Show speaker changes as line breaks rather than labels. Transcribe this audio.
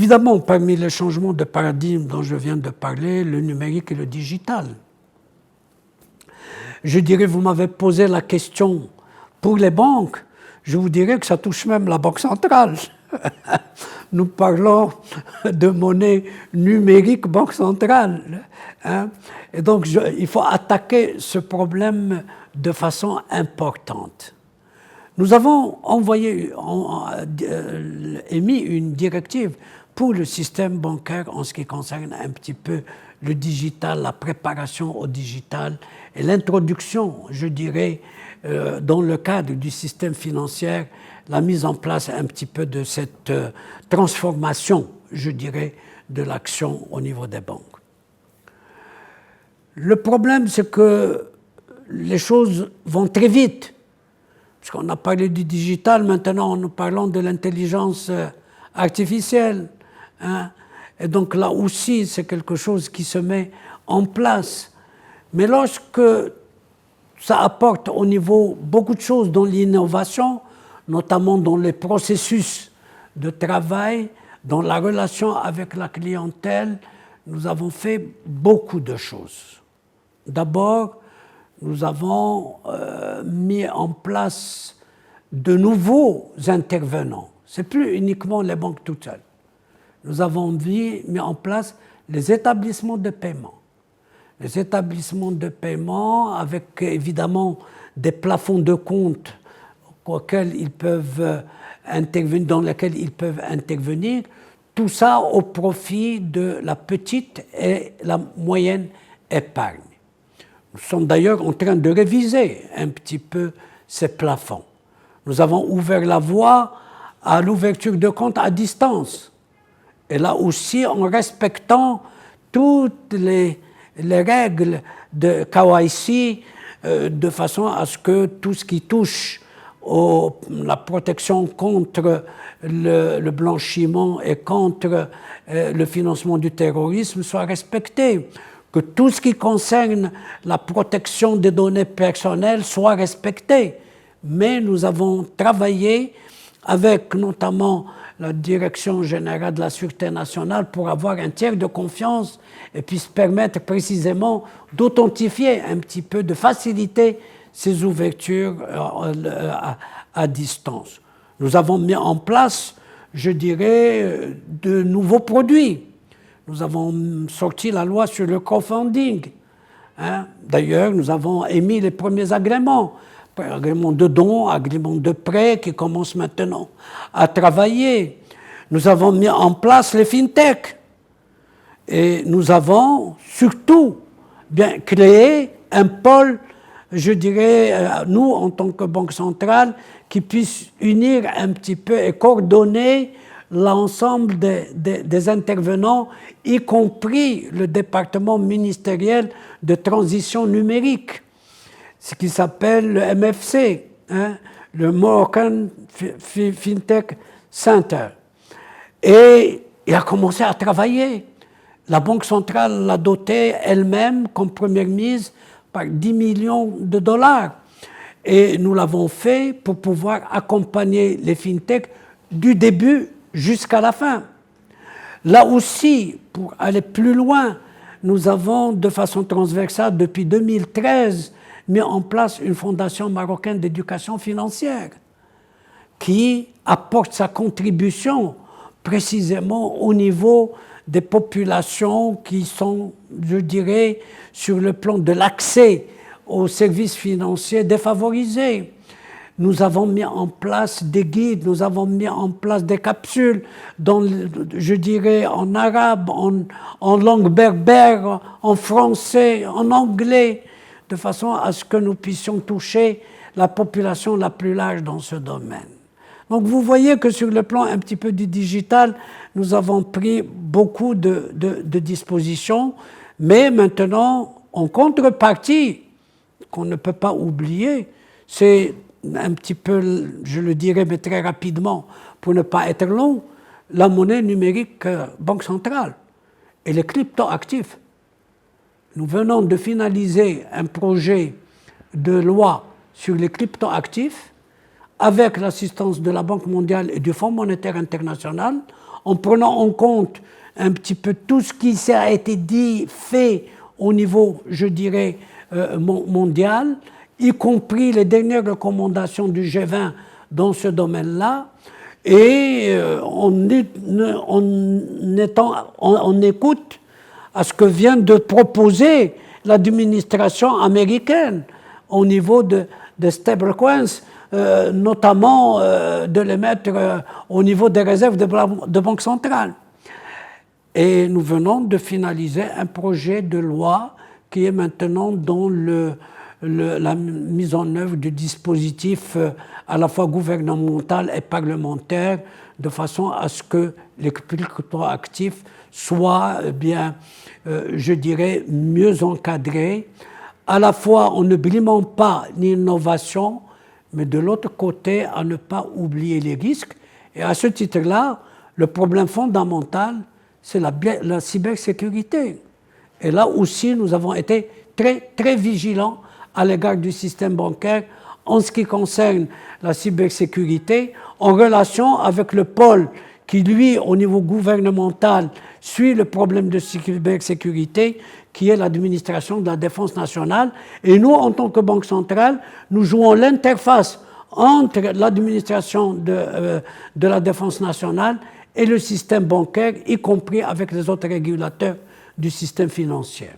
Évidemment, parmi les changements de paradigme dont je viens de parler, le numérique et le digital. Je dirais, vous m'avez posé la question pour les banques, je vous dirais que ça touche même la Banque centrale. Nous parlons de monnaie numérique Banque centrale. Hein? Et donc, il faut attaquer ce problème de façon importante. Nous avons émis une directive pour le système bancaire en ce qui concerne un petit peu le digital, la préparation au digital et l'introduction, je dirais, dans le cadre du système financier, la mise en place un petit peu de cette transformation, je dirais, de l'action au niveau des banques. Le problème, c'est que les choses vont très vite. Parce qu'on a parlé du digital, maintenant nous parlons de l'intelligence artificielle. Hein? Et donc là aussi, c'est quelque chose qui se met en place. Mais lorsque ça apporte au niveau beaucoup de choses dans l'innovation, notamment dans les processus de travail, dans la relation avec la clientèle, nous avons fait beaucoup de choses. D'abord, nous avons mis en place de nouveaux intervenants. Ce n'est plus uniquement les banques toutes seules. Nous avons mis en place les établissements de paiement. Les établissements de paiement avec évidemment des plafonds de compte auxquels ils peuvent intervenir, dans lesquels ils peuvent intervenir, tout ça au profit de la petite et la moyenne épargne. Nous sommes d'ailleurs en train de réviser un petit peu ces plafonds. Nous avons ouvert la voie à l'ouverture de comptes à distance. Et là aussi, en respectant toutes les règles de KYC, de façon à ce que tout ce qui touche la protection contre le blanchiment et contre le financement du terrorisme soit respecté. Que tout ce qui concerne la protection des données personnelles soit respecté. Mais nous avons travaillé avec notamment la Direction générale de la Sûreté nationale pour avoir un tiers de confiance et puis se permettre précisément d'authentifier un petit peu, de faciliter ces ouvertures à distance. Nous avons mis en place, je dirais, de nouveaux produits. Nous avons sorti la loi sur le crowdfunding. Hein? D'ailleurs, nous avons émis les premiers agréments. Agréments de dons, agréments de prêts qui commencent maintenant à travailler. Nous avons mis en place les fintech. Et nous avons surtout bien créé un pôle, je dirais, nous en tant que Banque centrale, qui puisse unir un petit peu et coordonner l'ensemble des intervenants, y compris le département ministériel de transition numérique, ce qui s'appelle le MFC, hein, le Moroccan Fintech Center. Et il a commencé à travailler. La Banque centrale l'a doté elle-même comme première mise par 10 millions de dollars. Et nous l'avons fait pour pouvoir accompagner les fintechs du début jusqu'à la fin. Là aussi, pour aller plus loin, nous avons de façon transversale depuis 2013 mis en place une fondation marocaine d'éducation financière qui apporte sa contribution précisément au niveau des populations qui sont, je dirais, sur le plan de l'accès aux services financiers défavorisés. Nous avons mis en place des guides, nous avons mis en place des capsules, je dirais en arabe, en langue berbère, en français, en anglais, de façon à ce que nous puissions toucher la population la plus large dans ce domaine. Donc vous voyez que sur le plan un petit peu du digital, nous avons pris beaucoup de dispositions, mais maintenant, en contrepartie, qu'on ne peut pas oublier, c'est un petit peu, je le dirais, mais très rapidement, pour ne pas être long, la monnaie numérique Banque centrale et les cryptoactifs. Nous venons de finaliser un projet de loi sur les cryptoactifs avec l'assistance de la Banque mondiale et du Fonds monétaire international en prenant en compte un petit peu tout ce qui a été dit, fait au niveau, je dirais, mondial, y compris les dernières recommandations du G20 dans ce domaine-là, et on écoute à ce que vient de proposer l'administration américaine au niveau de stablecoins, notamment de les mettre au niveau des réserves de banque centrale. Et nous venons de finaliser un projet de loi qui est maintenant dans la mise en œuvre du dispositif à la fois gouvernemental et parlementaire, de façon à ce que les cryptoactifs soient, je dirais, mieux encadrés, à la fois en ne brimant pas l'innovation, mais de l'autre côté, à ne pas oublier les risques. Et à ce titre-là, le problème fondamental, c'est la cybersécurité. Et là aussi, nous avons été très, très vigilants à l'égard du système bancaire en ce qui concerne la cybersécurité, en relation avec le pôle qui, lui, au niveau gouvernemental, suit le problème de cybersécurité, qui est l'administration de la défense nationale. Et nous, en tant que Banque centrale, nous jouons l'interface entre l'administration de la défense nationale et le système bancaire, y compris avec les autres régulateurs du système financier.